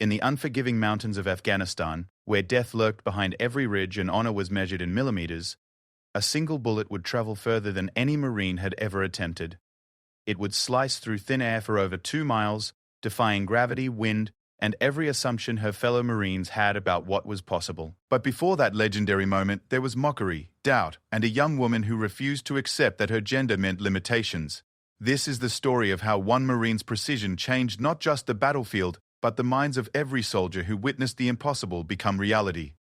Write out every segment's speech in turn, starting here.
In the unforgiving mountains of Afghanistan, where death lurked behind every ridge and honor was measured in millimeters, a single bullet would travel further than any Marine had ever attempted. It would slice through thin air for over 2 miles, defying gravity, wind, and every assumption her fellow Marines had about what was possible. But before that legendary moment, there was mockery, doubt, and a young woman who refused to accept that her gender meant limitations. This is the story of how one Marine's precision changed not just the battlefield, but the minds of every soldier who witnessed the impossible become reality.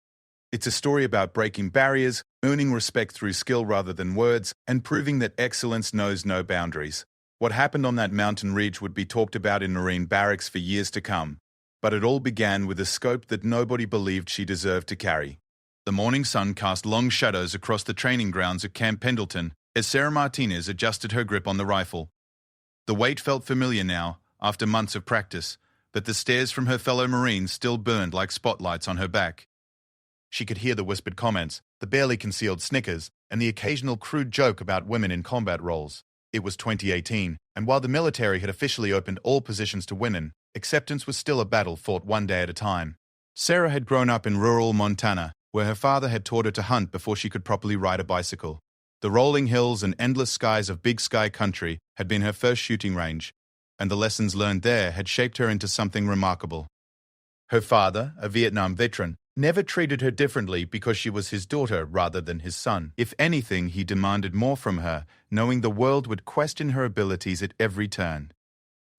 It's a story about breaking barriers, earning respect through skill rather than words, and proving that excellence knows no boundaries. What happened on that mountain ridge would be talked about in Marine barracks for years to come. But it all began with a scope that nobody believed she deserved to carry. The morning sun cast long shadows across the training grounds at Camp Pendleton as Sarah Martinez adjusted her grip on the rifle. The weight felt familiar now, after months of practice, but the stares from her fellow Marines still burned like spotlights on her back. She could hear the whispered comments, the barely concealed snickers, and the occasional crude joke about women in combat roles. It was 2018, and while the military had officially opened all positions to women, acceptance was still a battle fought one day at a time. Sarah had grown up in rural Montana, where her father had taught her to hunt before she could properly ride a bicycle. The rolling hills and endless skies of Big Sky country had been her first shooting range, and the lessons learned there had shaped her into something remarkable. Her father, a Vietnam veteran, never treated her differently because she was his daughter rather than his son. If anything, he demanded more from her, knowing the world would question her abilities at every turn.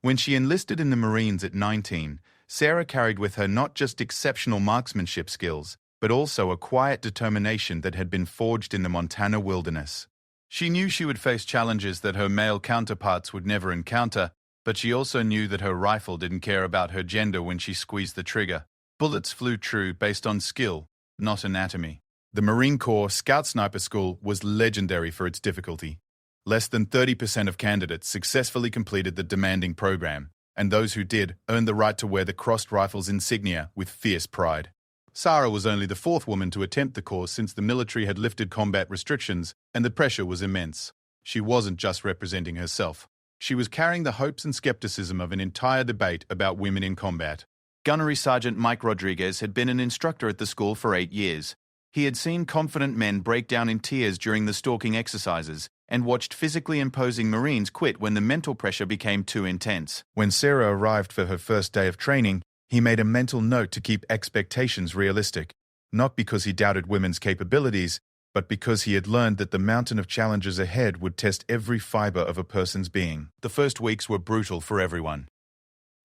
When she enlisted in the Marines at 19, Sarah carried with her not just exceptional marksmanship skills, but also a quiet determination that had been forged in the Montana wilderness. She knew she would face challenges that her male counterparts would never encounter, but she also knew that her rifle didn't care about her gender when she squeezed the trigger. Bullets flew true based on skill, not anatomy. The Marine Corps Scout Sniper School was legendary for its difficulty. Less than 30% of candidates successfully completed the demanding program, and those who did earned the right to wear the crossed rifle's insignia with fierce pride. Sarah was only the 4th woman to attempt the course since the military had lifted combat restrictions, and the pressure was immense. She wasn't just representing herself. She was carrying the hopes and skepticism of an entire debate about women in combat. Gunnery Sergeant Mike Rodriguez had been an instructor at the school for 8 years. He had seen confident men break down in tears during the stalking exercises and watched physically imposing Marines quit when the mental pressure became too intense. When Sarah arrived for her first day of training, he made a mental note to keep expectations realistic, not because he doubted women's capabilities, but because he had learned that the mountain of challenges ahead would test every fiber of a person's being. The first weeks were brutal for everyone.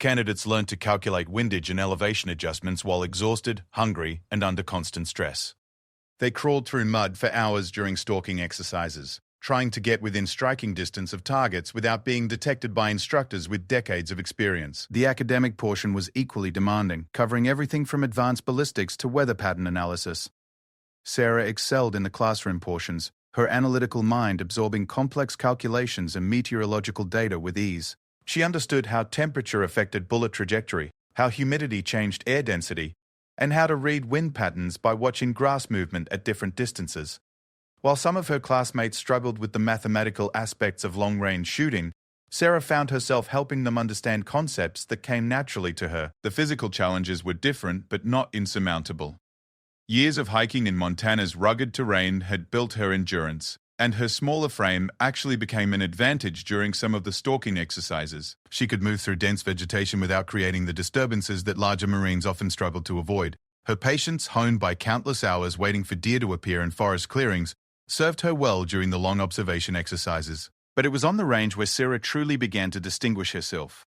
Candidates learned to calculate windage and elevation adjustments while exhausted, hungry, and under constant stress. They crawled through mud for hours during stalking exercises, trying to get within striking distance of targets without being detected by instructors with decades of experience. The academic portion was equally demanding, covering everything from advanced ballistics to weather pattern analysis. Sarah excelled in the classroom portions, her analytical mind absorbing complex calculations and meteorological data with ease. She understood how temperature affected bullet trajectory, how humidity changed air density, and how to read wind patterns by watching grass movement at different distances. While some of her classmates struggled with the mathematical aspects of long-range shooting, Sarah found herself helping them understand concepts that came naturally to her. The physical challenges were different but not insurmountable. Years of hiking in Montana's rugged terrain had built her endurance, and her smaller frame actually became an advantage during some of the stalking exercises. She could move through dense vegetation without creating the disturbances that larger Marines often struggled to avoid. Her patience, honed by countless hours waiting for deer to appear in forest clearings, served her well during the long observation exercises. But it was on the range where Sarah truly began to distinguish herself.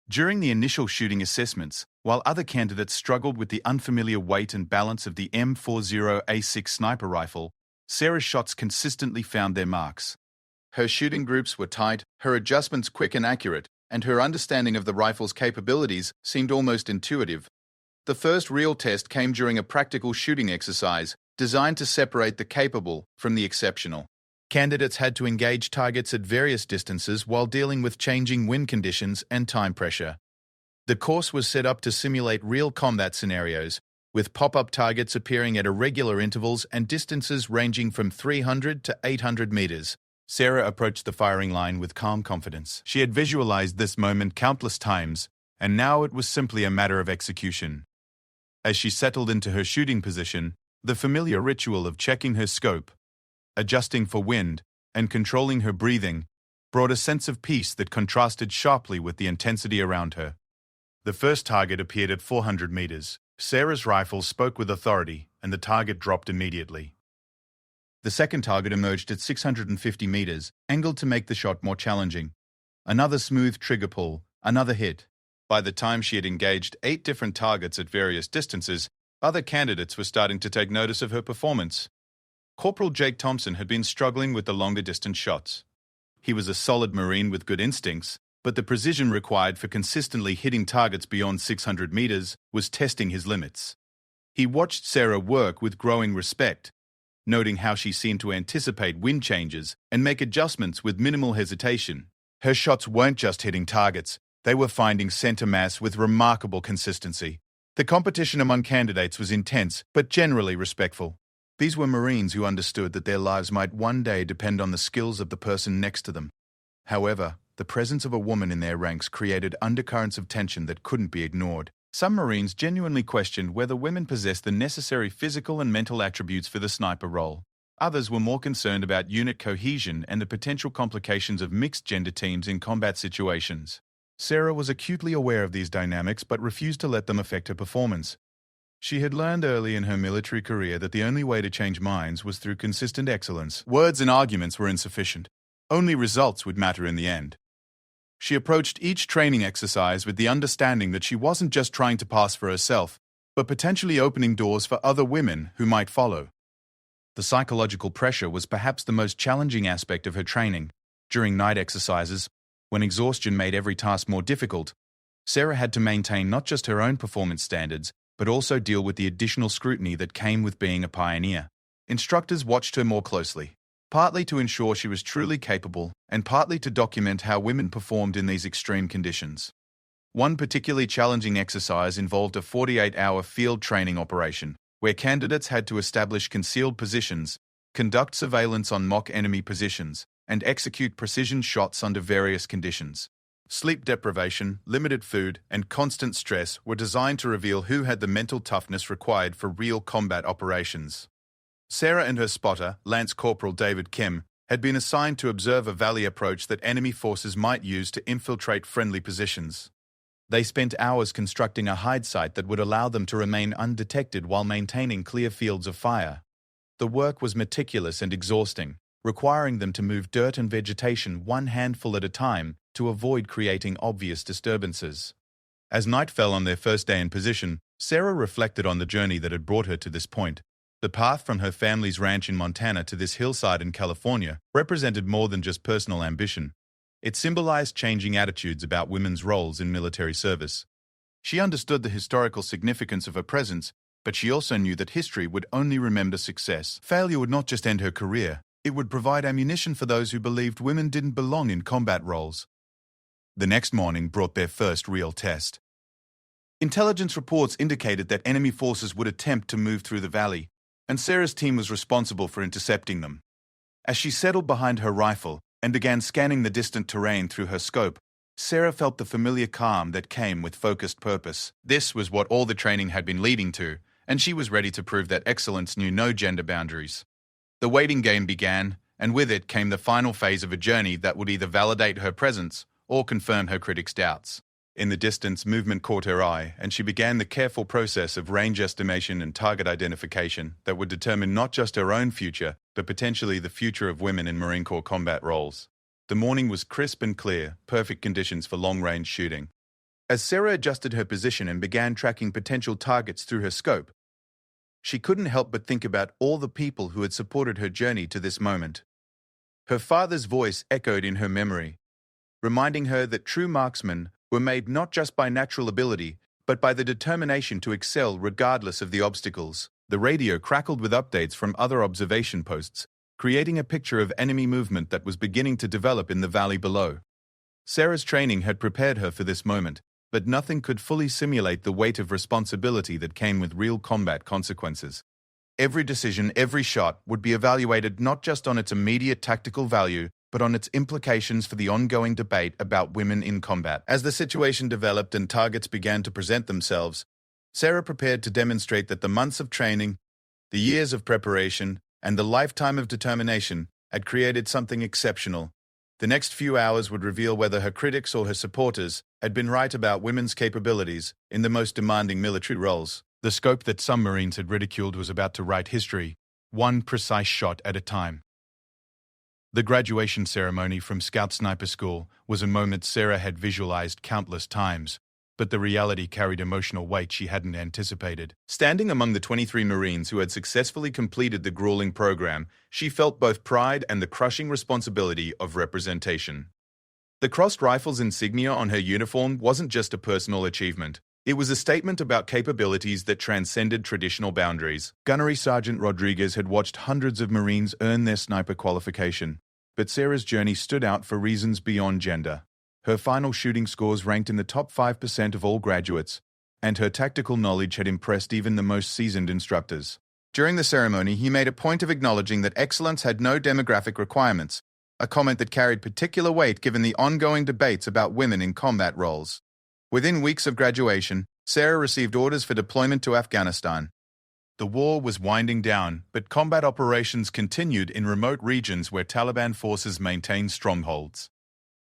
During the initial shooting assessments, while other candidates struggled with the unfamiliar weight and balance of the M40A6 sniper rifle, Sarah's shots consistently found their marks. Her shooting groups were tight, her adjustments quick and accurate, and her understanding of the rifle's capabilities seemed almost intuitive. The first real test came during a practical shooting exercise designed to separate the capable from the exceptional. Candidates had to engage targets at various distances while dealing with changing wind conditions and time pressure. The course was set up to simulate real combat scenarios, with pop-up targets appearing at irregular intervals and distances ranging from 300 to 800 meters. Sarah approached the firing line with calm confidence. She had visualized this moment countless times, and now it was simply a matter of execution. As she settled into her shooting position, the familiar ritual of checking her scope, adjusting for wind, and controlling her breathing brought a sense of peace that contrasted sharply with the intensity around her. The first target appeared at 400 meters. Sarah's rifle spoke with authority, and the target dropped immediately. The second target emerged at 650 meters, angled to make the shot more challenging. Another smooth trigger pull, another hit. By the time she had engaged 8 different targets at various distances, other candidates were starting to take notice of her performance. Corporal Jake Thompson had been struggling with the longer distance shots. He was a solid Marine with good instincts, but the precision required for consistently hitting targets beyond 600 meters was testing his limits. He watched Sarah work with growing respect, noting how she seemed to anticipate wind changes and make adjustments with minimal hesitation. Her shots weren't just hitting targets, they were finding center mass with remarkable consistency. The competition among candidates was intense, but generally respectful. These were Marines who understood that their lives might one day depend on the skills of the person next to them. However, the presence of a woman in their ranks created undercurrents of tension that couldn't be ignored. Some Marines genuinely questioned whether women possessed the necessary physical and mental attributes for the sniper role. Others were more concerned about unit cohesion and the potential complications of mixed-gender teams in combat situations. Sarah was acutely aware of these dynamics but refused to let them affect her performance. She had learned early in her military career that the only way to change minds was through consistent excellence. Words and arguments were insufficient. Only results would matter in the end. She approached each training exercise with the understanding that she wasn't just trying to pass for herself, but potentially opening doors for other women who might follow. The psychological pressure was perhaps the most challenging aspect of her training. During night exercises, when exhaustion made every task more difficult, Sarah had to maintain not just her own performance standards, but also deal with the additional scrutiny that came with being a pioneer. Instructors watched her more closely, partly to ensure she was truly capable, and partly to document how women performed in these extreme conditions. One particularly challenging exercise involved a 48-hour field training operation, where candidates had to establish concealed positions, conduct surveillance on mock enemy positions, and execute precision shots under various conditions. Sleep deprivation, limited food, and constant stress were designed to reveal who had the mental toughness required for real combat operations. Sarah and her spotter, Lance Corporal David Kim, had been assigned to observe a valley approach that enemy forces might use to infiltrate friendly positions. They spent hours constructing a hide site that would allow them to remain undetected while maintaining clear fields of fire. The work was meticulous and exhausting, requiring them to move dirt and vegetation one handful at a time to avoid creating obvious disturbances. As night fell on their first day in position, Sarah reflected on the journey that had brought her to this point. The path from her family's ranch in Montana to this hillside in California represented more than just personal ambition. It symbolized changing attitudes about women's roles in military service. She understood the historical significance of her presence, but she also knew that history would only remember success. Failure would not just end her career, it would provide ammunition for those who believed women didn't belong in combat roles. The next morning brought their first real test. Intelligence reports indicated that enemy forces would attempt to move through the valley, and Sarah's team was responsible for intercepting them. As she settled behind her rifle and began scanning the distant terrain through her scope, Sarah felt the familiar calm that came with focused purpose. This was what all the training had been leading to, and she was ready to prove that excellence knew no gender boundaries. The waiting game began, and with it came the final phase of a journey that would either validate her presence or confirm her critics' doubts. In the distance, movement caught her eye, and she began the careful process of range estimation and target identification that would determine not just her own future, but potentially the future of women in Marine Corps combat roles. The morning was crisp and clear, perfect conditions for long-range shooting. As Sarah adjusted her position and began tracking potential targets through her scope, she couldn't help but think about all the people who had supported her journey to this moment. Her father's voice echoed in her memory, reminding her that true marksmen were made not just by natural ability, but by the determination to excel regardless of the obstacles. The radio crackled with updates from other observation posts, creating a picture of enemy movement that was beginning to develop in the valley below. Sarah's training had prepared her for this moment, but nothing could fully simulate the weight of responsibility that came with real combat consequences. Every decision, every shot would be evaluated not just on its immediate tactical value, but on its implications for the ongoing debate about women in combat. As the situation developed and targets began to present themselves, Sarah prepared to demonstrate that the months of training, the years of preparation, and the lifetime of determination had created something exceptional. The next few hours would reveal whether her critics or her supporters had been right about women's capabilities in the most demanding military roles. The scope that some Marines had ridiculed was about to write history, one precise shot at a time. The graduation ceremony from Scout Sniper School was a moment Sarah had visualized countless times, but the reality carried emotional weight she hadn't anticipated. Standing among the 23 Marines who had successfully completed the grueling program, she felt both pride and the crushing responsibility of representation. The crossed rifles insignia on her uniform wasn't just a personal achievement. It was a statement about capabilities that transcended traditional boundaries. Gunnery Sergeant Rodriguez had watched hundreds of Marines earn their sniper qualification, but Sarah's journey stood out for reasons beyond gender. Her final shooting scores ranked in the top 5% of all graduates, and her tactical knowledge had impressed even the most seasoned instructors. During the ceremony, he made a point of acknowledging that excellence had no demographic requirements, a comment that carried particular weight given the ongoing debates about women in combat roles. Within weeks of graduation, Sarah received orders for deployment to Afghanistan. The war was winding down, but combat operations continued in remote regions where Taliban forces maintained strongholds.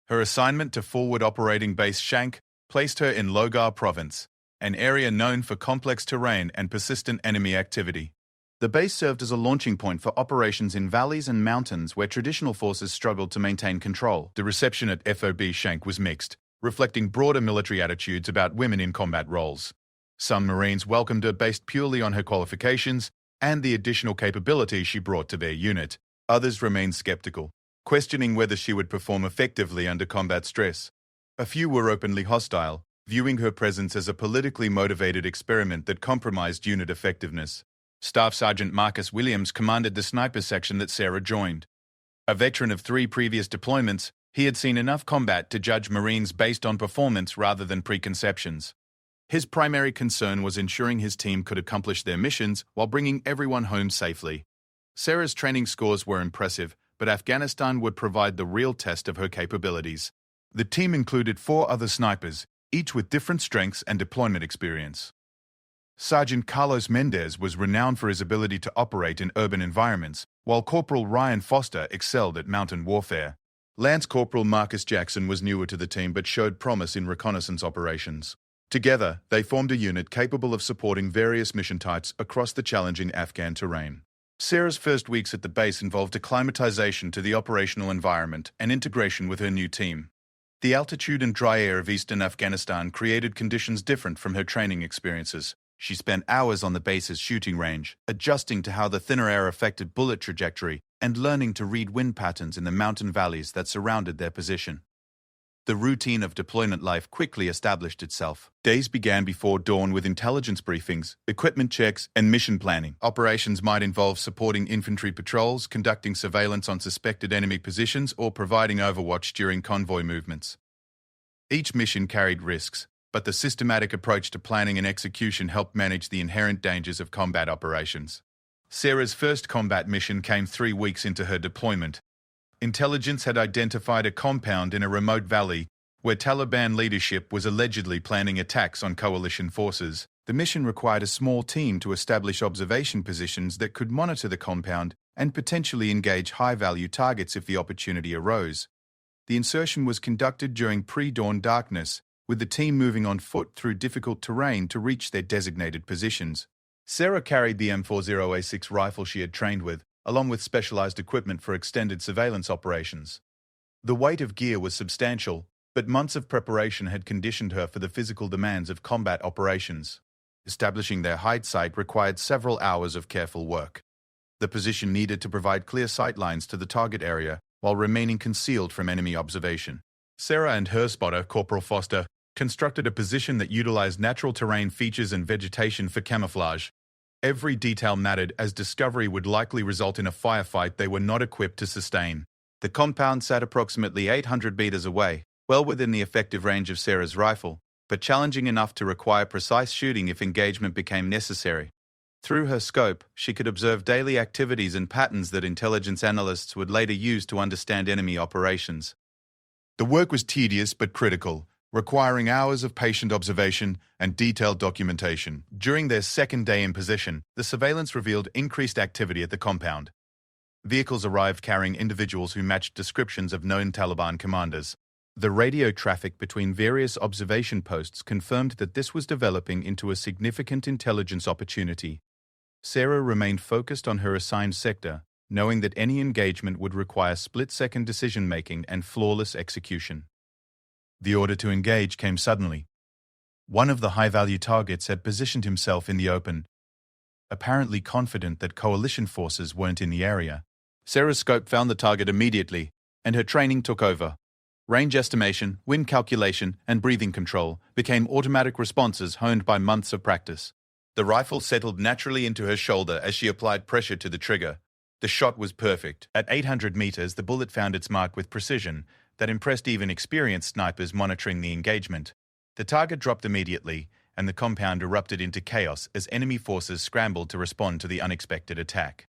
Her assignment to Forward Operating Base Shank placed her in Logar Province, an area known for complex terrain and persistent enemy activity. The base served as a launching point for operations in valleys and mountains where traditional forces struggled to maintain control. The reception at FOB Shank was mixed, reflecting broader military attitudes about women in combat roles. Some Marines welcomed her based purely on her qualifications and the additional capability she brought to their unit. Others remained skeptical, questioning whether she would perform effectively under combat stress. A few were openly hostile, viewing her presence as a politically motivated experiment that compromised unit effectiveness. Staff Sergeant Marcus Williams commanded the sniper section that Sarah joined. A veteran of 3 previous deployments, he had seen enough combat to judge Marines based on performance rather than preconceptions. His primary concern was ensuring his team could accomplish their missions while bringing everyone home safely. Sarah's training scores were impressive, but Afghanistan would provide the real test of her capabilities. The team included 4 other snipers, each with different strengths and deployment experience. Sergeant Carlos Mendez was renowned for his ability to operate in urban environments, while Corporal Ryan Foster excelled at mountain warfare. Lance Corporal Marcus Jackson was newer to the team but showed promise in reconnaissance operations. Together, they formed a unit capable of supporting various mission types across the challenging Afghan terrain. Sarah's first weeks at the base involved acclimatization to the operational environment and integration with her new team. The altitude and dry air of eastern Afghanistan created conditions different from her training experiences. She spent hours on the base's shooting range, adjusting to how the thinner air affected bullet trajectory and learning to read wind patterns in the mountain valleys that surrounded their position. The routine of deployment life quickly established itself. Days began before dawn with intelligence briefings, equipment checks, and mission planning. Operations might involve supporting infantry patrols, conducting surveillance on suspected enemy positions, or providing overwatch during convoy movements. Each mission carried risks, but the systematic approach to planning and execution helped manage the inherent dangers of combat operations. Sarah's first combat mission came 3 weeks into her deployment. Intelligence had identified a compound in a remote valley where Taliban leadership was allegedly planning attacks on coalition forces. The mission required a small team to establish observation positions that could monitor the compound and potentially engage high-value targets if the opportunity arose. The insertion was conducted during pre-dawn darkness, with the team moving on foot through difficult terrain to reach their designated positions. Sarah carried the M40A6 rifle she had trained with, along with specialized equipment for extended surveillance operations. The weight of gear was substantial, but months of preparation had conditioned her for the physical demands of combat operations. Establishing their hide site required several hours of careful work. The position needed to provide clear sight lines to the target area while remaining concealed from enemy observation. Sarah and her spotter, Corporal Foster, constructed a position that utilized natural terrain features and vegetation for camouflage. Every detail mattered, as discovery would likely result in a firefight they were not equipped to sustain. The compound sat approximately 800 meters away, well within the effective range of Sarah's rifle, but challenging enough to require precise shooting if engagement became necessary. Through her scope, she could observe daily activities and patterns that intelligence analysts would later use to understand enemy operations. The work was tedious but critical, requiring hours of patient observation and detailed documentation. During their second day in position, the surveillance revealed increased activity at the compound. Vehicles arrived carrying individuals who matched descriptions of known Taliban commanders. The radio traffic between various observation posts confirmed that this was developing into a significant intelligence opportunity. Sarah remained focused on her assigned sector, knowing that any engagement would require split-second decision-making and flawless execution. The order to engage came suddenly. One of the high-value targets had positioned himself in the open, apparently confident that coalition forces weren't in the area. Sarah's scope found the target immediately, and her training took over. Range estimation, wind calculation, and breathing control became automatic responses honed by months of practice. The rifle settled naturally into her shoulder as she applied pressure to the trigger. The shot was perfect. At 800 meters, the bullet found its mark with precision that impressed even experienced snipers monitoring the engagement. The target dropped immediately, and the compound erupted into chaos as enemy forces scrambled to respond to the unexpected attack.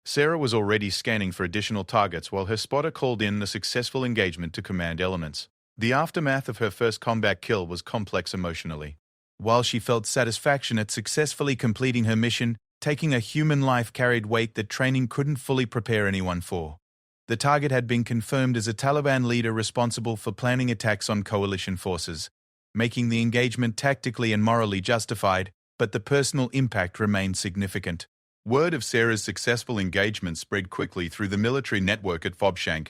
Sarah was already scanning for additional targets while her spotter called in the successful engagement to command elements. The aftermath of her first combat kill was complex emotionally. While she felt satisfaction at successfully completing her mission, taking a human life carried weight that training couldn't fully prepare anyone for. The target had been confirmed as a Taliban leader responsible for planning attacks on coalition forces, making the engagement tactically and morally justified, but the personal impact remained significant. Word of Sarah's successful engagement spread quickly through the military network at Fobshank.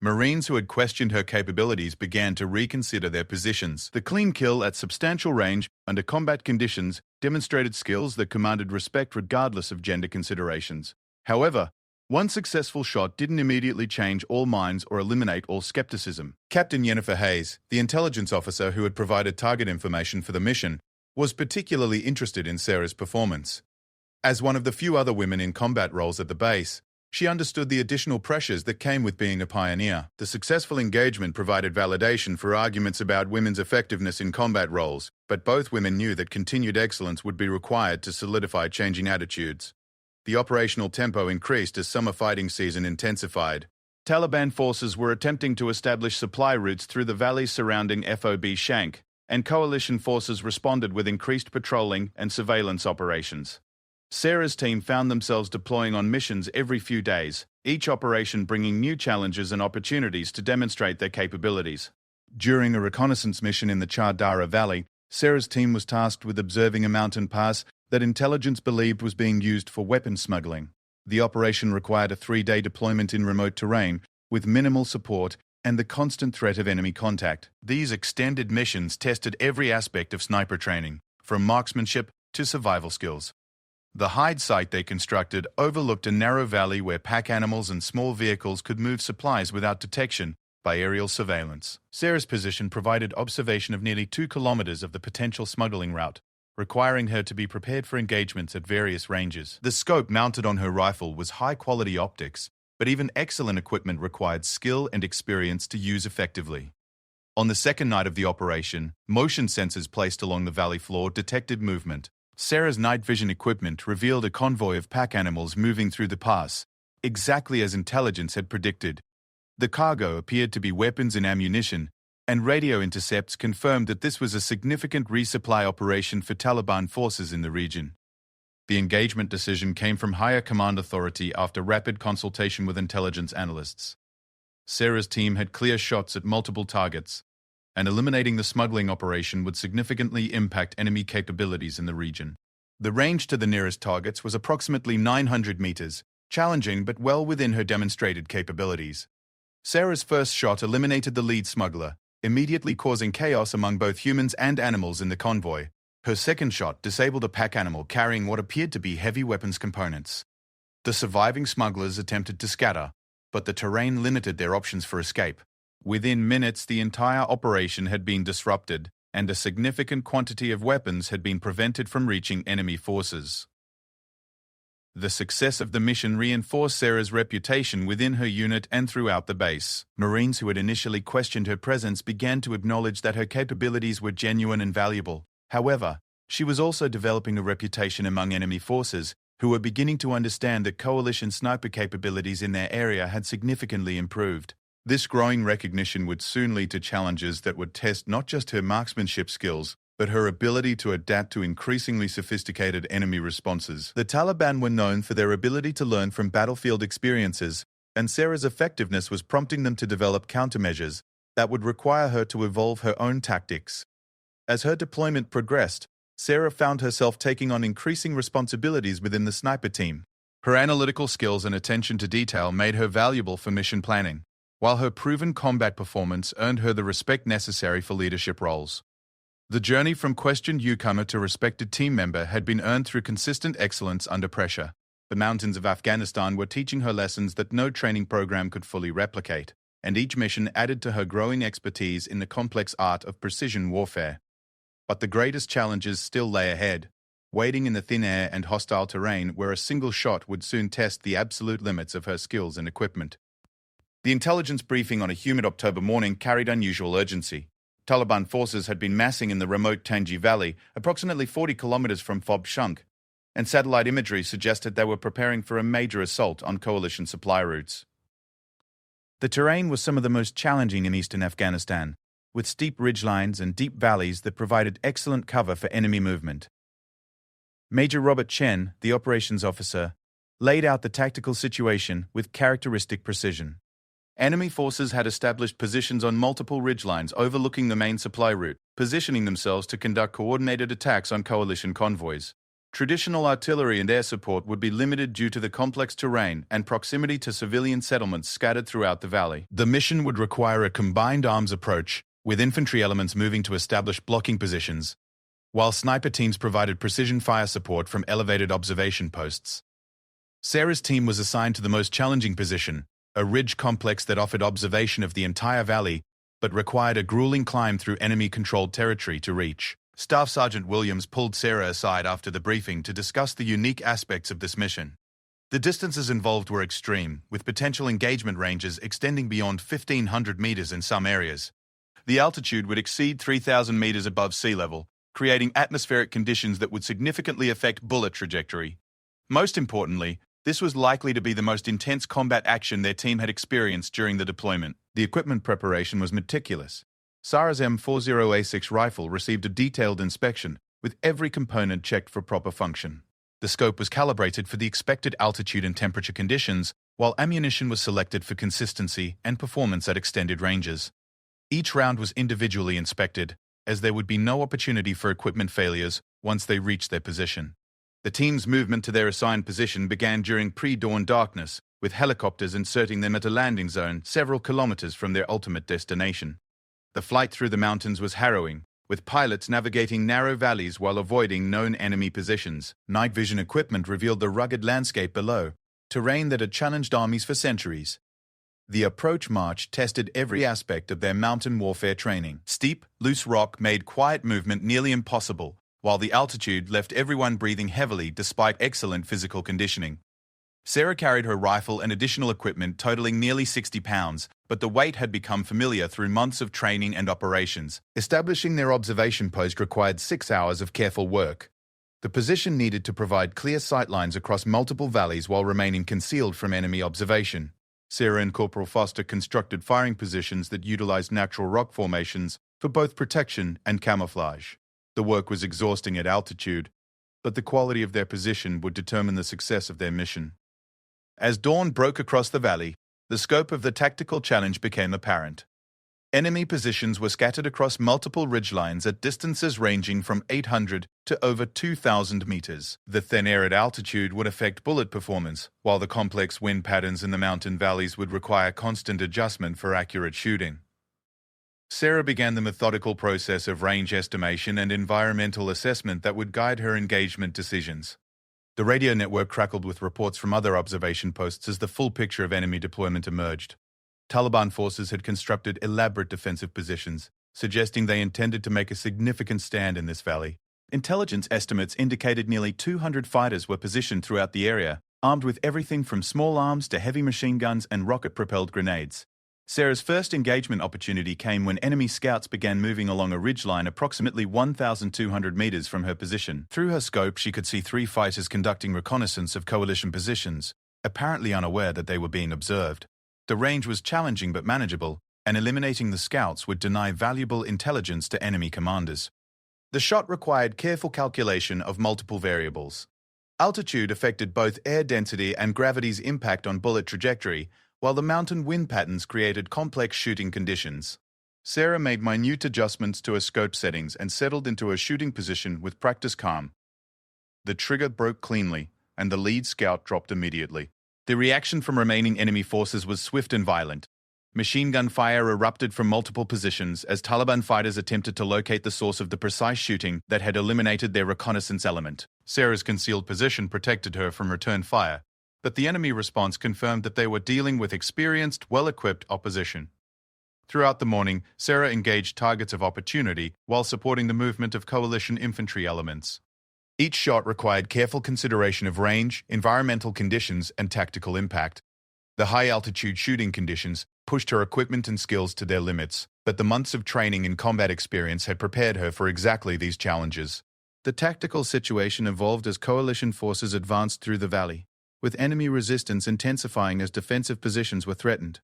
Marines who had questioned her capabilities began to reconsider their positions. The clean kill at substantial range under combat conditions demonstrated skills that commanded respect regardless of gender considerations. However, one successful shot didn't immediately change all minds or eliminate all skepticism. Captain Yennefer Hayes, the intelligence officer who had provided target information for the mission, was particularly interested in Sarah's performance. As one of the few other women in combat roles at the base, she understood the additional pressures that came with being a pioneer. The successful engagement provided validation for arguments about women's effectiveness in combat roles, but both women knew that continued excellence would be required to solidify changing attitudes. The operational tempo increased as summer fighting season intensified. Taliban forces were attempting to establish supply routes through the valleys surrounding FOB Shank, and coalition forces responded with increased patrolling and surveillance operations. Sarah's team found themselves deploying on missions every few days, each operation bringing new challenges and opportunities to demonstrate their capabilities. During a reconnaissance mission in the Chardara Valley, Sarah's team was tasked with observing a mountain pass that intelligence believed was being used for weapons smuggling. The operation required a 3-day deployment in remote terrain, with minimal support and the constant threat of enemy contact. These extended missions tested every aspect of sniper training, from marksmanship to survival skills. The hide site they constructed overlooked a narrow valley where pack animals and small vehicles could move supplies without detection by aerial surveillance. Sarah's position provided observation of nearly 2 kilometers of the potential smuggling route, requiring her to be prepared for engagements at various ranges. The scope mounted on her rifle was high-quality optics, but even excellent equipment required skill and experience to use effectively. On the second night of the operation, motion sensors placed along the valley floor detected movement. Sarah's night vision equipment revealed a convoy of pack animals moving through the pass, exactly as intelligence had predicted. The cargo appeared to be weapons and ammunition, and radio intercepts confirmed that this was a significant resupply operation for Taliban forces in the region. The engagement decision came from higher command authority after rapid consultation with intelligence analysts. Sarah's team had clear shots at multiple targets, and eliminating the smuggling operation would significantly impact enemy capabilities in the region. The range to the nearest targets was approximately 900 meters, challenging but well within her demonstrated capabilities. Sarah's first shot eliminated the lead smuggler, immediately causing chaos among both humans and animals in the convoy. Her second shot disabled a pack animal carrying what appeared to be heavy weapons components. The surviving smugglers attempted to scatter, but the terrain limited their options for escape. Within minutes, the entire operation had been disrupted, and a significant quantity of weapons had been prevented from reaching enemy forces. The success of the mission reinforced Sarah's reputation within her unit and throughout the base. Marines who had initially questioned her presence began to acknowledge that her capabilities were genuine and valuable. However, She was also developing a reputation among enemy forces, who were beginning to understand that coalition sniper capabilities in their area had significantly improved. This growing recognition would soon lead to challenges that would test not just her marksmanship skills, but her ability to adapt to increasingly sophisticated enemy responses. The Taliban were known for their ability to learn from battlefield experiences, and Sarah's effectiveness was prompting them to develop countermeasures that would require her to evolve her own tactics. As her deployment progressed, Sarah found herself taking on increasing responsibilities within the sniper team. Her analytical skills and attention to detail made her valuable for mission planning, while her proven combat performance earned her the respect necessary for leadership roles. The journey from questioned newcomer to respected team member had been earned through consistent excellence under pressure. The mountains of Afghanistan were teaching her lessons that no training program could fully replicate, and each mission added to her growing expertise in the complex art of precision warfare. But the greatest challenges still lay ahead, waiting in the thin air and hostile terrain where a single shot would soon test the absolute limits of her skills and equipment. The intelligence briefing on a humid October morning carried unusual urgency. Taliban forces had been massing in the remote Tangi Valley, approximately 40 kilometers from Fob Shunk, and satellite imagery suggested they were preparing for a major assault on coalition supply routes. The terrain was some of the most challenging in eastern Afghanistan, with steep ridgelines and deep valleys that provided excellent cover for enemy movement. Major Robert Chen, the operations officer, laid out the tactical situation with characteristic precision. Enemy forces had established positions on multiple ridgelines overlooking the main supply route, positioning themselves to conduct coordinated attacks on coalition convoys. Traditional artillery and air support would be limited due to the complex terrain and proximity to civilian settlements scattered throughout the valley. The mission would require a combined arms approach, with infantry elements moving to establish blocking positions, while sniper teams provided precision fire support from elevated observation posts. Sarah's team was assigned to the most challenging position, a ridge complex that offered observation of the entire valley, but required a grueling climb through enemy-controlled territory to reach. Staff Sergeant Williams pulled Sarah aside after the briefing to discuss the unique aspects of this mission. The distances involved were extreme, with potential engagement ranges extending beyond 1,500 meters in some areas. The altitude would exceed 3,000 meters above sea level, creating atmospheric conditions that would significantly affect bullet trajectory. Most importantly, this was likely to be the most intense combat action their team had experienced during the deployment. The equipment preparation was meticulous. Sarah's M40A6 rifle received a detailed inspection, with every component checked for proper function. The scope was calibrated for the expected altitude and temperature conditions, while ammunition was selected for consistency and performance at extended ranges. Each round was individually inspected, as there would be no opportunity for equipment failures once they reached their position. The team's movement to their assigned position began during pre-dawn darkness, with helicopters inserting them at a landing zone several kilometers from their ultimate destination. The flight through the mountains was harrowing, with pilots navigating narrow valleys while avoiding known enemy positions. Night vision equipment revealed the rugged landscape below, terrain that had challenged armies for centuries. The approach march tested every aspect of their mountain warfare training. Steep, loose rock made quiet movement nearly impossible, while the altitude left everyone breathing heavily despite excellent physical conditioning. Sarah carried her rifle and additional equipment totaling nearly 60 pounds, but the weight had become familiar through months of training and operations. Establishing their observation post required 6 hours of careful work. The position needed to provide clear sightlines across multiple valleys while remaining concealed from enemy observation. Sarah and Corporal Foster constructed firing positions that utilized natural rock formations for both protection and camouflage. The work was exhausting at altitude, but the quality of their position would determine the success of their mission. As dawn broke across the valley, the scope of the tactical challenge became apparent. Enemy positions were scattered across multiple ridgelines at distances ranging from 800 to over 2,000 meters. The thin air at altitude would affect bullet performance, while the complex wind patterns in the mountain valleys would require constant adjustment for accurate shooting. Sarah began the methodical process of range estimation and environmental assessment that would guide her engagement decisions. The radio network crackled with reports from other observation posts as the full picture of enemy deployment emerged. Taliban forces had constructed elaborate defensive positions, suggesting they intended to make a significant stand in this valley. Intelligence estimates indicated nearly 200 fighters were positioned throughout the area, armed with everything from small arms to heavy machine guns and rocket-propelled grenades. Sarah's first engagement opportunity came when enemy scouts began moving along a ridgeline approximately 1,200 meters from her position. Through her scope, she could see 3 fighters conducting reconnaissance of coalition positions, apparently unaware that they were being observed. The range was challenging but manageable, and eliminating the scouts would deny valuable intelligence to enemy commanders. The shot required careful calculation of multiple variables. Altitude affected both air density and gravity's impact on bullet trajectory, while the mountain wind patterns created complex shooting conditions. Sarah made minute adjustments to her scope settings and settled into a shooting position with practiced calm. The trigger broke cleanly, and the lead scout dropped immediately. The reaction from remaining enemy forces was swift and violent. Machine gun fire erupted from multiple positions as Taliban fighters attempted to locate the source of the precise shooting that had eliminated their reconnaissance element. Sarah's concealed position protected her from return fire, but the enemy response confirmed that they were dealing with experienced, well-equipped opposition. Throughout the morning, Sarah engaged targets of opportunity while supporting the movement of coalition infantry elements. Each shot required careful consideration of range, environmental conditions, and tactical impact. The high-altitude shooting conditions pushed her equipment and skills to their limits, but the months of training and combat experience had prepared her for exactly these challenges. The tactical situation evolved as coalition forces advanced through the valley, with enemy resistance intensifying as defensive positions were threatened.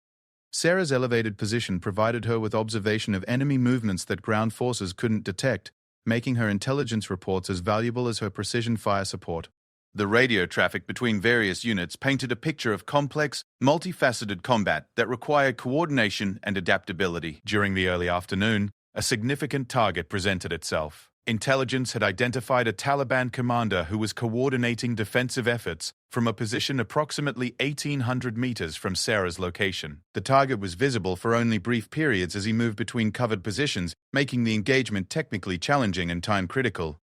Sarah's elevated position provided her with observation of enemy movements that ground forces couldn't detect, making her intelligence reports as valuable as her precision fire support. The radio traffic between various units painted a picture of complex, multifaceted combat that required coordination and adaptability. During the early afternoon, a significant target presented itself. Intelligence had identified a Taliban commander who was coordinating defensive efforts from a position approximately 1,800 meters from Sarah's location. The target was visible for only brief periods as he moved between covered positions, making the engagement technically challenging and time-critical.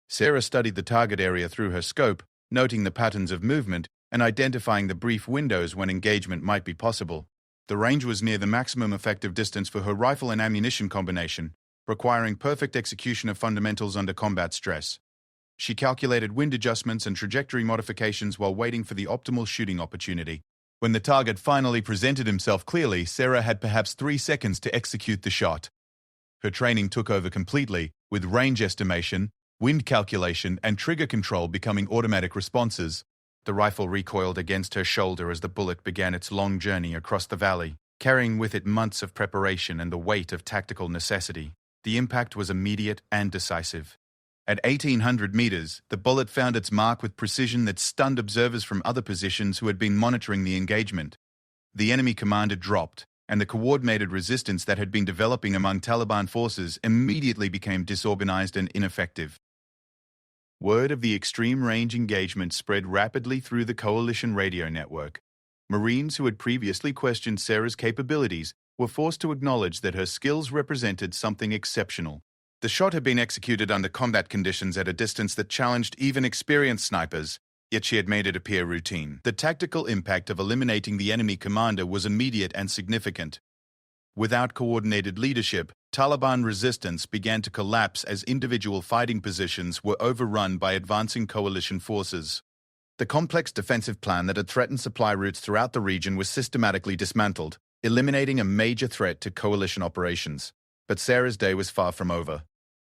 Sarah studied the target area through her scope, noting the patterns of movement and identifying the brief windows when engagement might be possible. The range was near the maximum effective distance for her rifle and ammunition combination, requiring perfect execution of fundamentals under combat stress. She calculated wind adjustments and trajectory modifications while waiting for the optimal shooting opportunity. When the target finally presented himself clearly, Sarah had perhaps 3 seconds to execute the shot. Her training took over completely, with range estimation, wind calculation, and trigger control becoming automatic responses. The rifle recoiled against her shoulder as the bullet began its long journey across the valley, carrying with it months of preparation and the weight of tactical necessity. The impact was immediate and decisive. At 1,800 meters, the bullet found its mark with precision that stunned observers from other positions who had been monitoring the engagement. The enemy commander dropped, and the coordinated resistance that had been developing among Taliban forces immediately became disorganized and ineffective. Word of the extreme-range engagement spread rapidly through the coalition radio network. Marines who had previously questioned Sarah's capabilities were forced to acknowledge that her skills represented something exceptional. The shot had been executed under combat conditions at a distance that challenged even experienced snipers, yet she had made it appear routine. The tactical impact of eliminating the enemy commander was immediate and significant. Without coordinated leadership, Taliban resistance began to collapse as individual fighting positions were overrun by advancing coalition forces. The complex defensive plan that had threatened supply routes throughout the region was systematically dismantled, eliminating a major threat to coalition operations. But Sarah's day was far from over.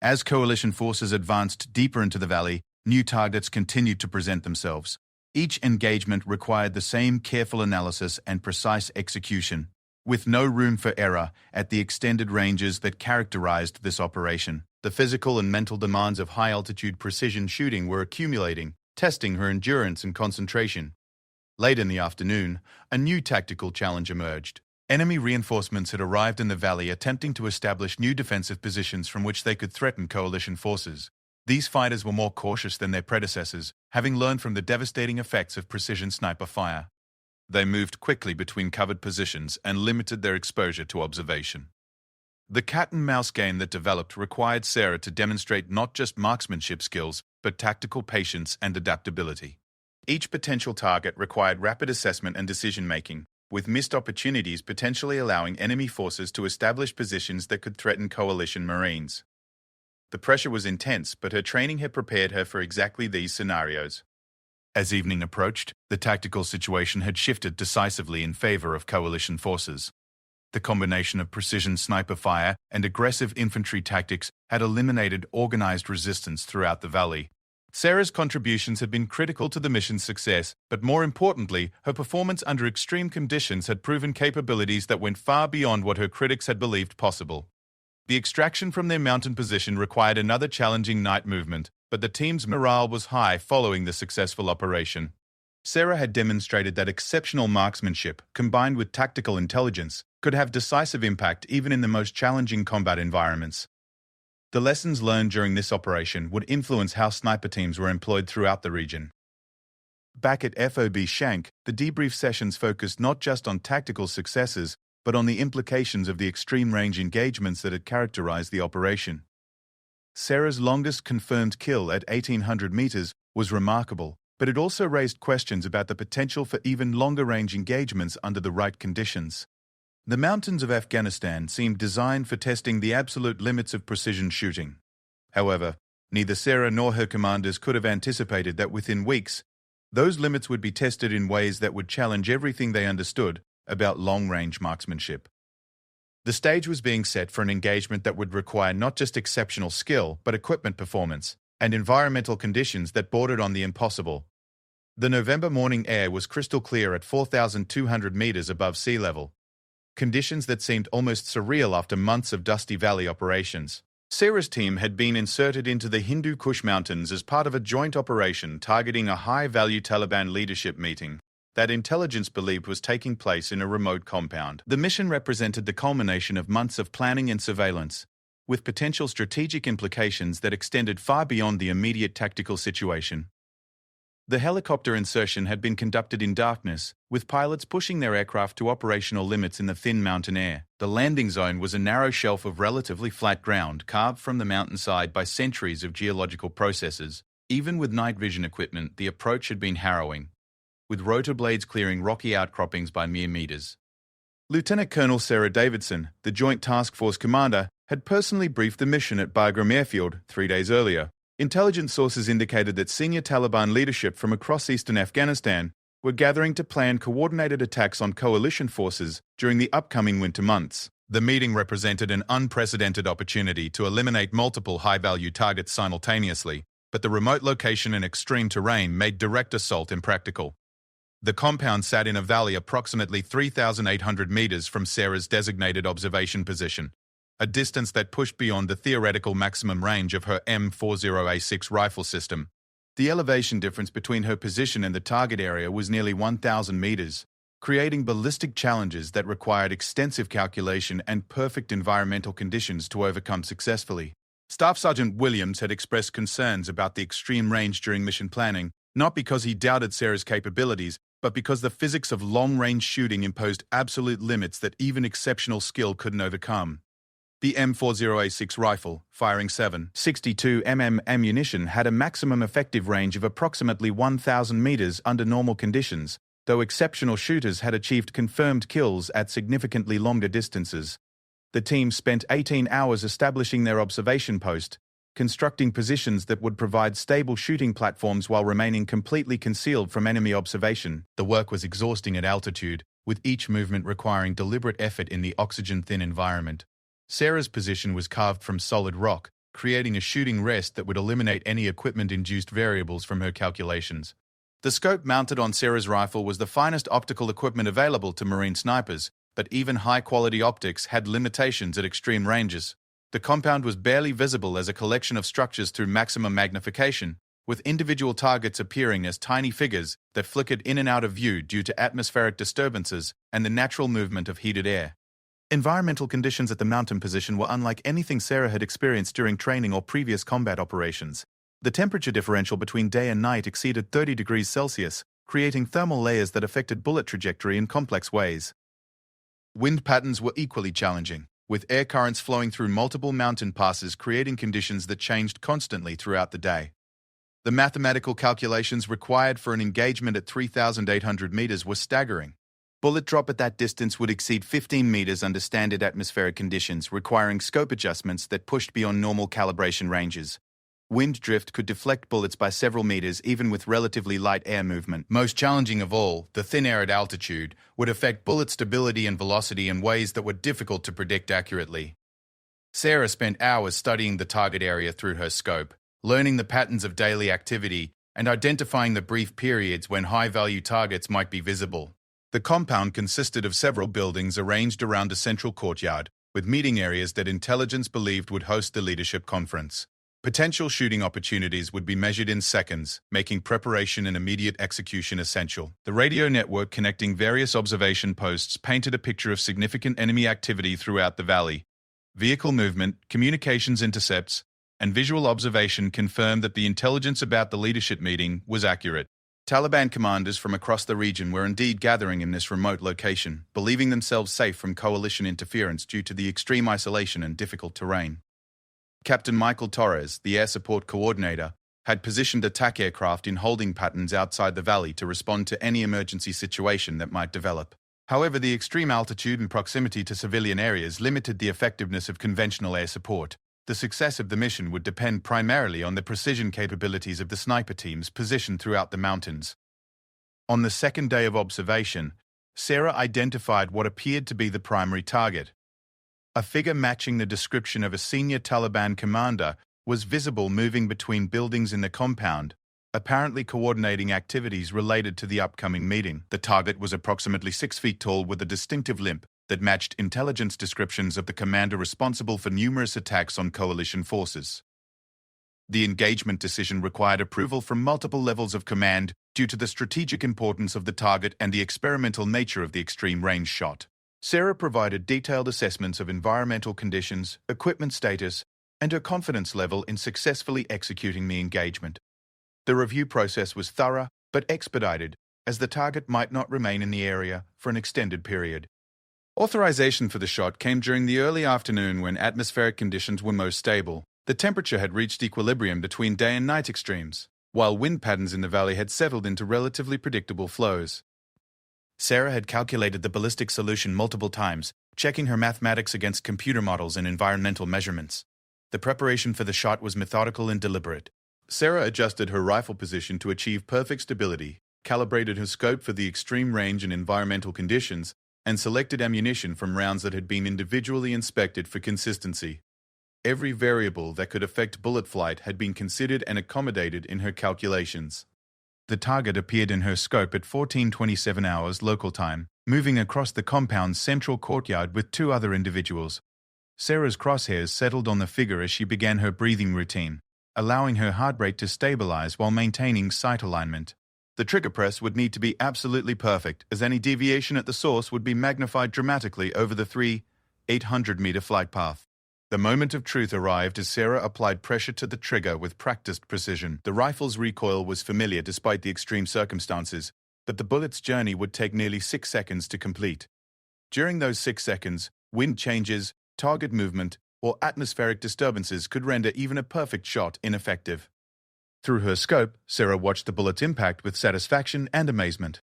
As coalition forces advanced deeper into the valley, new targets continued to present themselves. Each engagement required the same careful analysis and precise execution, with no room for error at the extended ranges that characterized this operation. The physical and mental demands of high-altitude precision shooting were accumulating, testing her endurance and concentration. Late in the afternoon, a new tactical challenge emerged. Enemy reinforcements had arrived in the valley attempting to establish new defensive positions from which they could threaten coalition forces. These fighters were more cautious than their predecessors, having learned from the devastating effects of precision sniper fire. They moved quickly between covered positions and limited their exposure to observation. The cat-and-mouse game that developed required Sarah to demonstrate not just marksmanship skills, but tactical patience and adaptability. Each potential target required rapid assessment and decision-making, with missed opportunities potentially allowing enemy forces to establish positions that could threaten coalition Marines. The pressure was intense, but her training had prepared her for exactly these scenarios. As evening approached, the tactical situation had shifted decisively in favor of coalition forces. The combination of precision sniper fire and aggressive infantry tactics had eliminated organized resistance throughout the valley. Sarah's contributions had been critical to the mission's success, but more importantly, her performance under extreme conditions had proven capabilities that went far beyond what her critics had believed possible. The extraction from their mountain position required another challenging night movement, but the team's morale was high following the successful operation. Sarah had demonstrated that exceptional marksmanship, combined with tactical intelligence, could have decisive impact even in the most challenging combat environments. The lessons learned during this operation would influence how sniper teams were employed throughout the region. Back at FOB Shank, the debrief sessions focused not just on tactical successes, but on the implications of the extreme-range engagements that had characterized the operation. Sarah's longest confirmed kill at 1,800 meters was remarkable, but it also raised questions about the potential for even longer-range engagements under the right conditions. The mountains of Afghanistan seemed designed for testing the absolute limits of precision shooting. However, neither Sarah nor her commanders could have anticipated that within weeks, those limits would be tested in ways that would challenge everything they understood about long-range marksmanship. The stage was being set for an engagement that would require not just exceptional skill, but equipment performance and environmental conditions that bordered on the impossible. The November morning air was crystal clear at 4,200 meters above sea level, conditions that seemed almost surreal after months of dusty valley operations. Sarah's team had been inserted into the Hindu Kush Mountains as part of a joint operation targeting a high-value Taliban leadership meeting that intelligence believed was taking place in a remote compound. The mission represented the culmination of months of planning and surveillance, with potential strategic implications that extended far beyond the immediate tactical situation. The helicopter insertion had been conducted in darkness, with pilots pushing their aircraft to operational limits in the thin mountain air. The landing zone was a narrow shelf of relatively flat ground carved from the mountainside by centuries of geological processes. Even with night vision equipment, the approach had been harrowing, with rotor blades clearing rocky outcroppings by mere meters. Lieutenant Colonel Sarah Davidson, the Joint Task Force commander, had personally briefed the mission at Bagram Airfield 3 days earlier. Intelligence sources indicated that senior Taliban leadership from across eastern Afghanistan were gathering to plan coordinated attacks on coalition forces during the upcoming winter months. The meeting represented an unprecedented opportunity to eliminate multiple high-value targets simultaneously, but the remote location and extreme terrain made direct assault impractical. The compound sat in a valley approximately 3,800 meters from Sarah's designated observation position, a distance that pushed beyond the theoretical maximum range of her M40A6 rifle system. The elevation difference between her position and the target area was nearly 1,000 meters, creating ballistic challenges that required extensive calculation and perfect environmental conditions to overcome successfully. Staff Sergeant Williams had expressed concerns about the extreme range during mission planning, not because he doubted Sarah's capabilities, but because the physics of long-range shooting imposed absolute limits that even exceptional skill couldn't overcome. The M40A6 rifle, firing 7.62 mm ammunition, had a maximum effective range of approximately 1,000 meters under normal conditions, though exceptional shooters had achieved confirmed kills at significantly longer distances. The team spent 18 hours establishing their observation post, constructing positions that would provide stable shooting platforms while remaining completely concealed from enemy observation. The work was exhausting at altitude, with each movement requiring deliberate effort in the oxygen-thin environment. Sarah's position was carved from solid rock, creating a shooting rest that would eliminate any equipment-induced variables from her calculations. The scope mounted on Sarah's rifle was the finest optical equipment available to Marine snipers, but even high-quality optics had limitations at extreme ranges. The compound was barely visible as a collection of structures through maximum magnification, with individual targets appearing as tiny figures that flickered in and out of view due to atmospheric disturbances and the natural movement of heated air. Environmental conditions at the mountain position were unlike anything Sarah had experienced during training or previous combat operations. The temperature differential between day and night exceeded 30 degrees Celsius, creating thermal layers that affected bullet trajectory in complex ways. Wind patterns were equally challenging, with air currents flowing through multiple mountain passes creating conditions that changed constantly throughout the day. The mathematical calculations required for an engagement at 3,800 meters were staggering. Bullet drop at that distance would exceed 15 meters under standard atmospheric conditions, requiring scope adjustments that pushed beyond normal calibration ranges. Wind drift could deflect bullets by several meters even with relatively light air movement. Most challenging of all, the thin air at altitude would affect bullet stability and velocity in ways that were difficult to predict accurately. Sarah spent hours studying the target area through her scope, learning the patterns of daily activity and identifying the brief periods when high-value targets might be visible. The compound consisted of several buildings arranged around a central courtyard, with meeting areas that intelligence believed would host the leadership conference. Potential shooting opportunities would be measured in seconds, making preparation and immediate execution essential. The radio network connecting various observation posts painted a picture of significant enemy activity throughout the valley. Vehicle movement, communications intercepts, and visual observation confirmed that the intelligence about the leadership meeting was accurate. Taliban commanders from across the region were indeed gathering in this remote location, believing themselves safe from coalition interference due to the extreme isolation and difficult terrain. Captain Michael Torres, the air support coordinator, had positioned attack aircraft in holding patterns outside the valley to respond to any emergency situation that might develop. However, the extreme altitude and proximity to civilian areas limited the effectiveness of conventional air support. The success of the mission would depend primarily on the precision capabilities of the sniper teams positioned throughout the mountains. On the second day of observation, Sarah identified what appeared to be the primary target. A figure matching the description of a senior Taliban commander was visible moving between buildings in the compound, apparently coordinating activities related to the upcoming meeting. The target was approximately 6 feet tall with a distinctive limp that matched intelligence descriptions of the commander responsible for numerous attacks on coalition forces. The engagement decision required approval from multiple levels of command due to the strategic importance of the target and the experimental nature of the extreme-range shot. Sarah provided detailed assessments of environmental conditions, equipment status, and her confidence level in successfully executing the engagement. The review process was thorough but expedited, as the target might not remain in the area for an extended period. Authorization for the shot came during the early afternoon when atmospheric conditions were most stable. The temperature had reached equilibrium between day and night extremes, while wind patterns in the valley had settled into relatively predictable flows. Sarah had calculated the ballistic solution multiple times, checking her mathematics against computer models and environmental measurements. The preparation for the shot was methodical and deliberate. Sarah adjusted her rifle position to achieve perfect stability, calibrated her scope for the extreme range and environmental conditions, and selected ammunition from rounds that had been individually inspected for consistency. Every variable that could affect bullet flight had been considered and accommodated in her calculations. The target appeared in her scope at 14:27 hours local time, moving across the compound's central courtyard with 2 other individuals. Sarah's crosshairs settled on the figure as she began her breathing routine, allowing her heart rate to stabilize while maintaining sight alignment. The trigger press would need to be absolutely perfect, as any deviation at the source would be magnified dramatically over the 800-meter flight path. The moment of truth arrived as Sarah applied pressure to the trigger with practiced precision. The rifle's recoil was familiar despite the extreme circumstances, but the bullet's journey would take nearly 6 seconds to complete. During those 6 seconds, wind changes, target movement, or atmospheric disturbances could render even a perfect shot ineffective. Through her scope, Sarah watched the bullet's impact with satisfaction and amazement.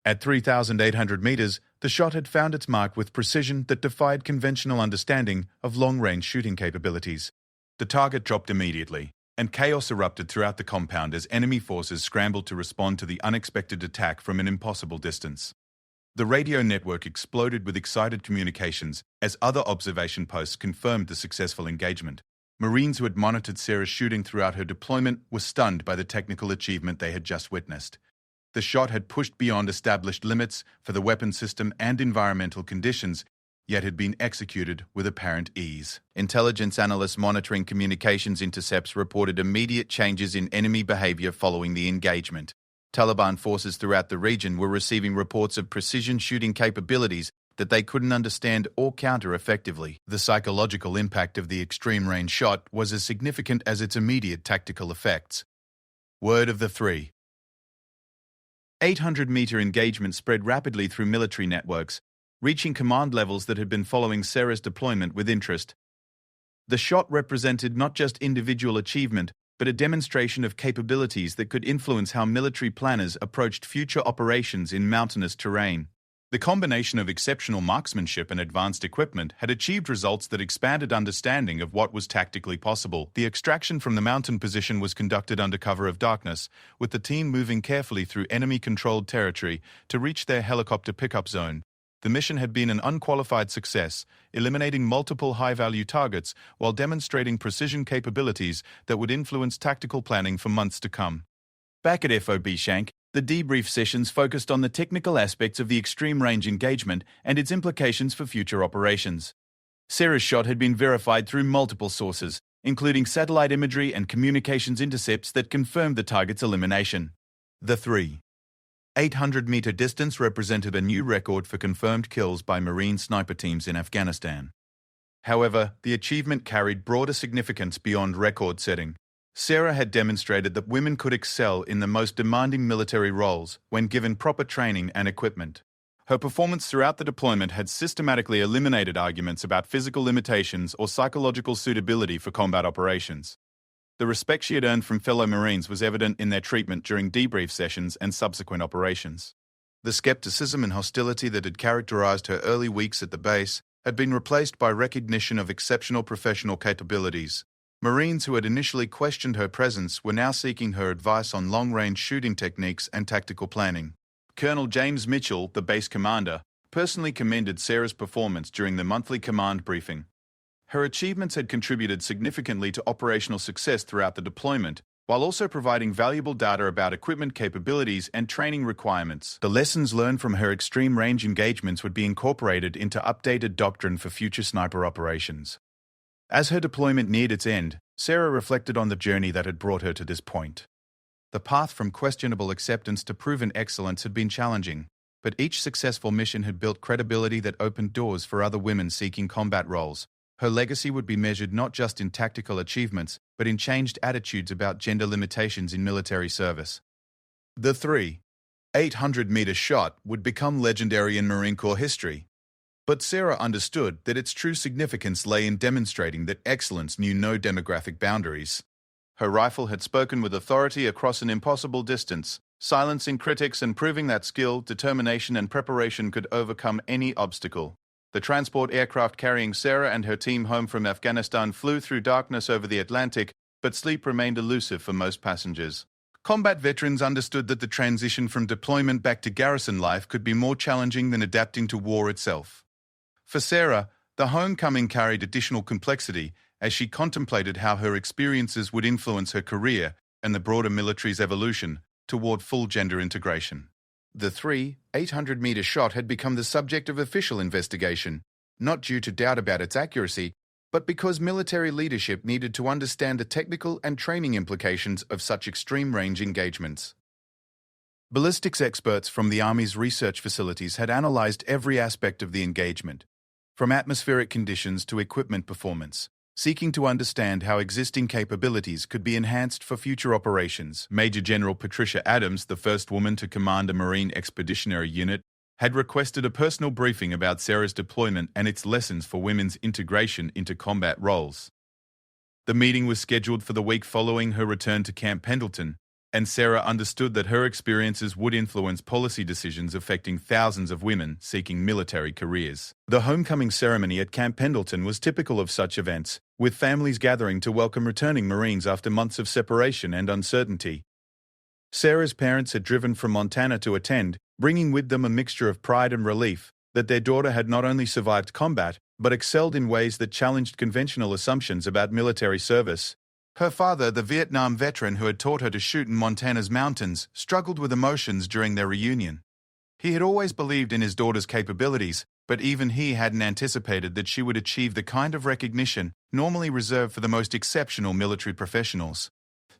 At 3,800 meters, the shot had found its mark with precision that defied conventional understanding of long-range shooting capabilities. The target dropped immediately, and chaos erupted throughout the compound as enemy forces scrambled to respond to the unexpected attack from an impossible distance. The radio network exploded with excited communications as other observation posts confirmed the successful engagement. Marines who had monitored Sarah's shooting throughout her deployment were stunned by the technical achievement they had just witnessed. The shot had pushed beyond established limits for the weapon system and environmental conditions, yet had been executed with apparent ease. Intelligence analysts monitoring communications intercepts reported immediate changes in enemy behavior following the engagement. Taliban forces throughout the region were receiving reports of precision shooting capabilities that they couldn't understand or counter effectively. The psychological impact of the extreme-range shot was as significant as its immediate tactical effects. Word of the 800-meter engagement spread rapidly through military networks, reaching command levels that had been following Sarah's deployment with interest. The shot represented not just individual achievement, but a demonstration of capabilities that could influence how military planners approached future operations in mountainous terrain. The combination of exceptional marksmanship and advanced equipment had achieved results that expanded understanding of what was tactically possible. The extraction from the mountain position was conducted under cover of darkness, with the team moving carefully through enemy-controlled territory to reach their helicopter pickup zone. The mission had been an unqualified success, eliminating multiple high-value targets while demonstrating precision capabilities that would influence tactical planning for months to come. Back at FOB Shank, the debrief sessions focused on the technical aspects of the extreme-range engagement and its implications for future operations. Sarah's shot had been verified through multiple sources, including satellite imagery and communications intercepts that confirmed the target's elimination. The 800-meter distance represented a new record for confirmed kills by Marine sniper teams in Afghanistan. However, the achievement carried broader significance beyond record setting. Sarah had demonstrated that women could excel in the most demanding military roles when given proper training and equipment. Her performance throughout the deployment had systematically eliminated arguments about physical limitations or psychological suitability for combat operations. The respect she had earned from fellow Marines was evident in their treatment during debrief sessions and subsequent operations. The skepticism and hostility that had characterized her early weeks at the base had been replaced by recognition of exceptional professional capabilities. Marines who had initially questioned her presence were now seeking her advice on long-range shooting techniques and tactical planning. Colonel James Mitchell, the base commander, personally commended Sarah's performance during the monthly command briefing. Her achievements had contributed significantly to operational success throughout the deployment, while also providing valuable data about equipment capabilities and training requirements. The lessons learned from her extreme-range engagements would be incorporated into updated doctrine for future sniper operations. As her deployment neared its end, Sarah reflected on the journey that had brought her to this point. The path from questionable acceptance to proven excellence had been challenging, but each successful mission had built credibility that opened doors for other women seeking combat roles. Her legacy would be measured not just in tactical achievements, but in changed attitudes about gender limitations in military service. The 800-meter shot would become legendary in Marine Corps history. But Sarah understood that its true significance lay in demonstrating that excellence knew no demographic boundaries. Her rifle had spoken with authority across an impossible distance, silencing critics and proving that skill, determination, and preparation could overcome any obstacle. The transport aircraft carrying Sarah and her team home from Afghanistan flew through darkness over the Atlantic, but sleep remained elusive for most passengers. Combat veterans understood that the transition from deployment back to garrison life could be more challenging than adapting to war itself. For Sarah, the homecoming carried additional complexity as she contemplated how her experiences would influence her career and the broader military's evolution toward full gender integration. The 800-meter shot had become the subject of official investigation, not due to doubt about its accuracy, but because military leadership needed to understand the technical and training implications of such extreme-range engagements. Ballistics experts from the Army's research facilities had analyzed every aspect of the engagement, from atmospheric conditions to equipment performance, seeking to understand how existing capabilities could be enhanced for future operations. Major General Patricia Adams, the first woman to command a Marine Expeditionary Unit, had requested a personal briefing about Sarah's deployment and its lessons for women's integration into combat roles. The meeting was scheduled for the week following her return to Camp Pendleton, and Sarah understood that her experiences would influence policy decisions affecting thousands of women seeking military careers. The homecoming ceremony at Camp Pendleton was typical of such events, with families gathering to welcome returning Marines after months of separation and uncertainty. Sarah's parents had driven from Montana to attend, bringing with them a mixture of pride and relief that their daughter had not only survived combat, but excelled in ways that challenged conventional assumptions about military service. Her father, the Vietnam veteran who had taught her to shoot in Montana's mountains, struggled with emotions during their reunion. He had always believed in his daughter's capabilities, but even he hadn't anticipated that she would achieve the kind of recognition normally reserved for the most exceptional military professionals.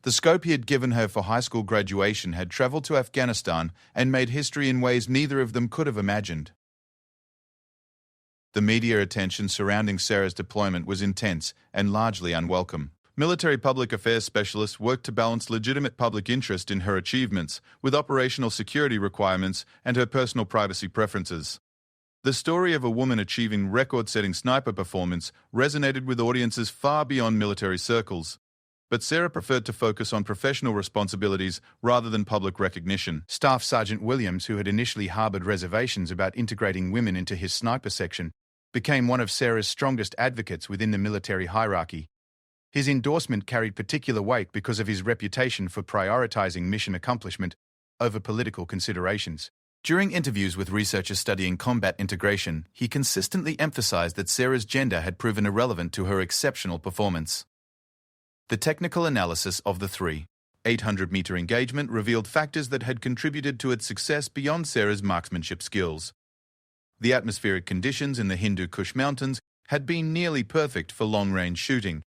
The scope he had given her for high school graduation had traveled to Afghanistan and made history in ways neither of them could have imagined. The media attention surrounding Sarah's deployment was intense and largely unwelcome. Military public affairs specialists worked to balance legitimate public interest in her achievements with operational security requirements and her personal privacy preferences. The story of a woman achieving record-setting sniper performance resonated with audiences far beyond military circles. but Sarah preferred to focus on professional responsibilities rather than public recognition. Staff Sergeant Williams, who had initially harbored reservations about integrating women into his sniper section, became one of Sarah's strongest advocates within the military hierarchy. His endorsement carried particular weight because of his reputation for prioritizing mission accomplishment over political considerations. During interviews with researchers studying combat integration, he consistently emphasized that Sarah's gender had proven irrelevant to her exceptional performance. The technical analysis of the 800-meter engagement revealed factors that had contributed to its success beyond Sarah's marksmanship skills. The atmospheric conditions in the Hindu Kush Mountains had been nearly perfect for long-range shooting,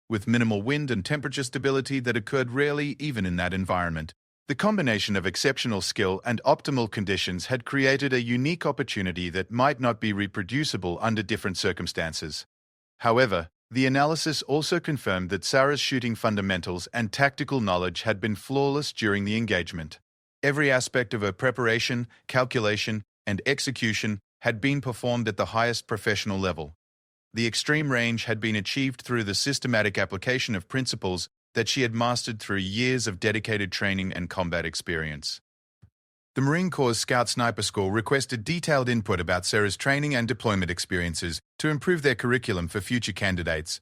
with minimal wind and temperature stability that occurred rarely even in that environment. The combination of exceptional skill and optimal conditions had created a unique opportunity that might not be reproducible under different circumstances. However, the analysis also confirmed that Sarah's shooting fundamentals and tactical knowledge had been flawless during the engagement. Every aspect of her preparation, calculation, and execution had been performed at the highest professional level. The extreme range had been achieved through the systematic application of principles that she had mastered through years of dedicated training and combat experience. The Marine Corps Scout Sniper School requested detailed input about Sarah's training and deployment experiences to improve their curriculum for future candidates.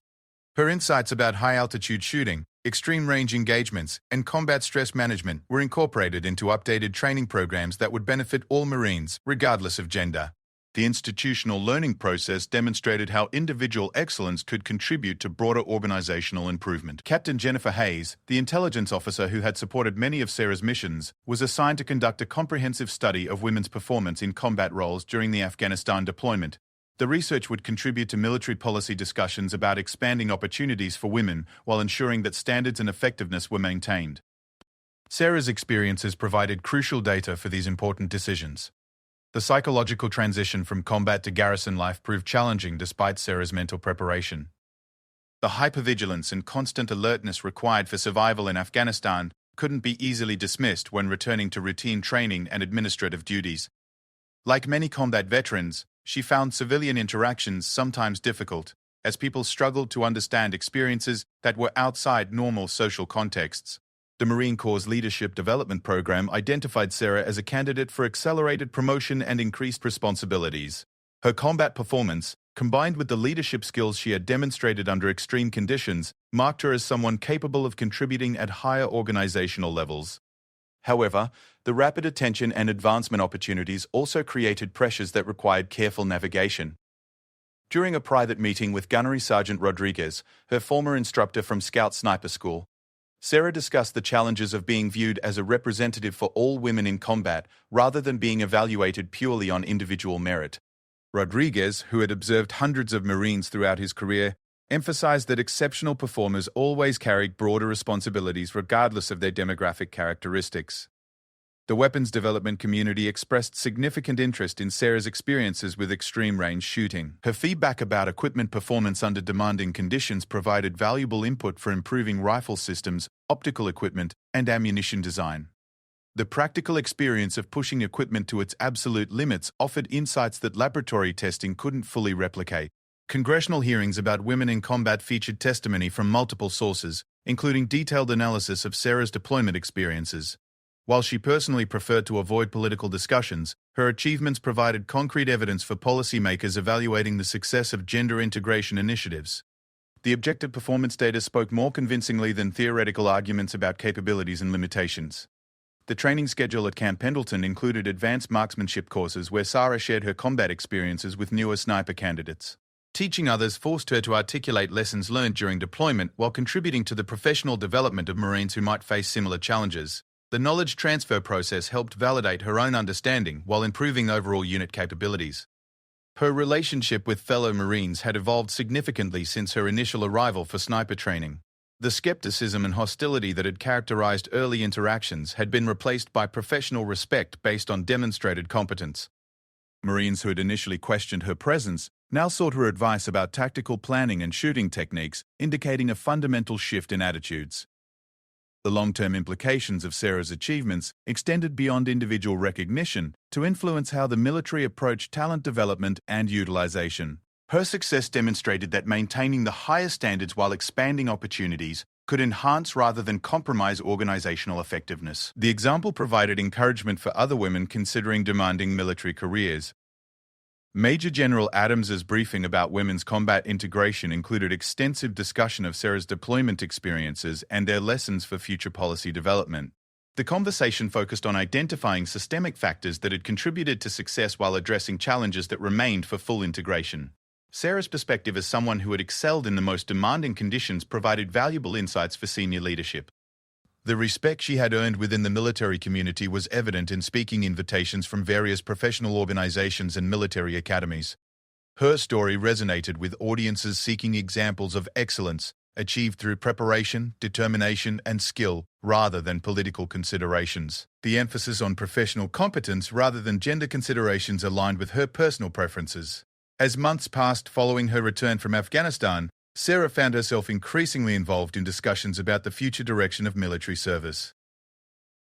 Her insights about high-altitude shooting, extreme range engagements, and combat stress management were incorporated into updated training programs that would benefit all Marines, regardless of gender. The institutional learning process demonstrated how individual excellence could contribute to broader organizational improvement. Captain Jennifer Hayes, the intelligence officer who had supported many of Sarah's missions, was assigned to conduct a comprehensive study of women's performance in combat roles during the Afghanistan deployment. The research would contribute to military policy discussions about expanding opportunities for women while ensuring that standards and effectiveness were maintained. Sarah's experiences provided crucial data for these important decisions. The psychological transition from combat to garrison life proved challenging despite Sarah's mental preparation. The hypervigilance and constant alertness required for survival in Afghanistan couldn't be easily dismissed when returning to routine training and administrative duties. Like many combat veterans, she found civilian interactions sometimes difficult, as people struggled to understand experiences that were outside normal social contexts. The Marine Corps' Leadership Development Program identified Sarah as a candidate for accelerated promotion and increased responsibilities. Her combat performance, combined with the leadership skills she had demonstrated under extreme conditions, marked her as someone capable of contributing at higher organizational levels. However, the rapid attention and advancement opportunities also created pressures that required careful navigation. During a private meeting with Gunnery Sergeant Rodriguez, her former instructor from Scout Sniper School, Sarah discussed the challenges of being viewed as a representative for all women in combat rather than being evaluated purely on individual merit. Rodriguez, who had observed hundreds of Marines throughout his career, emphasized that exceptional performers always carried broader responsibilities regardless of their demographic characteristics. The weapons development community expressed significant interest in Sarah's experiences with extreme-range shooting. Her feedback about equipment performance under demanding conditions provided valuable input for improving rifle systems, optical equipment, and ammunition design. The practical experience of pushing equipment to its absolute limits offered insights that laboratory testing couldn't fully replicate. Congressional hearings about women in combat featured testimony from multiple sources, including detailed analysis of Sarah's deployment experiences. While she personally preferred to avoid political discussions, her achievements provided concrete evidence for policymakers evaluating the success of gender integration initiatives. The objective performance data spoke more convincingly than theoretical arguments about capabilities and limitations. The training schedule at Camp Pendleton included advanced marksmanship courses where Sarah shared her combat experiences with newer sniper candidates. Teaching others forced her to articulate lessons learned during deployment while contributing to the professional development of Marines who might face similar challenges. The knowledge transfer process helped validate her own understanding while improving overall unit capabilities. Her relationship with fellow Marines had evolved significantly since her initial arrival for sniper training. The skepticism and hostility that had characterized early interactions had been replaced by professional respect based on demonstrated competence. Marines who had initially questioned her presence now sought her advice about tactical planning and shooting techniques, indicating a fundamental shift in attitudes. The long-term implications of Sarah's achievements extended beyond individual recognition to influence how the military approached talent development and utilization. Her success demonstrated that maintaining the highest standards while expanding opportunities could enhance rather than compromise organizational effectiveness. The example provided encouragement for other women considering demanding military careers. Major General Adams's briefing about women's combat integration included extensive discussion of Sarah's deployment experiences and their lessons for future policy development. The conversation focused on identifying systemic factors that had contributed to success while addressing challenges that remained for full integration. Sarah's perspective as someone who had excelled in the most demanding conditions provided valuable insights for senior leadership. The respect she had earned within the military community was evident in speaking invitations from various professional organizations and military academies. Her story resonated with audiences seeking examples of excellence achieved through preparation, determination, and skill, rather than political considerations. The emphasis on professional competence rather than gender considerations aligned with her personal preferences. As months passed following her return from Afghanistan, Sarah found herself increasingly involved in discussions about the future direction of military service.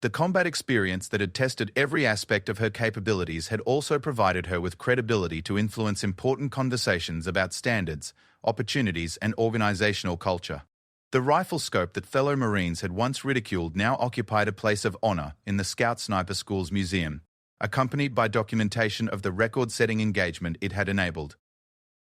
The combat experience that had tested every aspect of her capabilities had also provided her with credibility to influence important conversations about standards, opportunities, and organizational culture. The rifle scope that fellow Marines had once ridiculed now occupied a place of honor in the Scout Sniper School's museum, accompanied by documentation of the record-setting engagement it had enabled.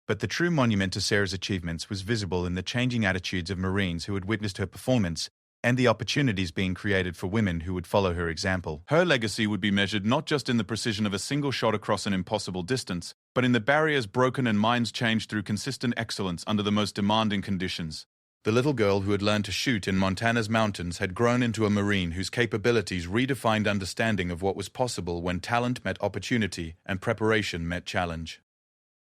But the true monument to Sarah's achievements was visible in the changing attitudes of Marines who had witnessed her performance and the opportunities being created for women who would follow her example. Her legacy would be measured not just in the precision of a single shot across an impossible distance, but in the barriers broken and minds changed through consistent excellence under the most demanding conditions. The little girl who had learned to shoot in Montana's mountains had grown into a Marine whose capabilities redefined understanding of what was possible when talent met opportunity and preparation met challenge.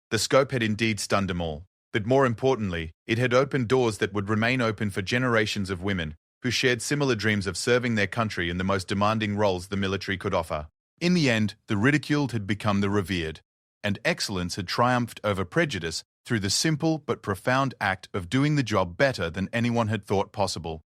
The scope had indeed stunned them all, but more importantly, it had opened doors that would remain open for generations of women who shared similar dreams of serving their country in the most demanding roles the military could offer. In the end, the ridiculed had become the revered, and excellence had triumphed over prejudice through the simple but profound act of doing the job better than anyone had thought possible.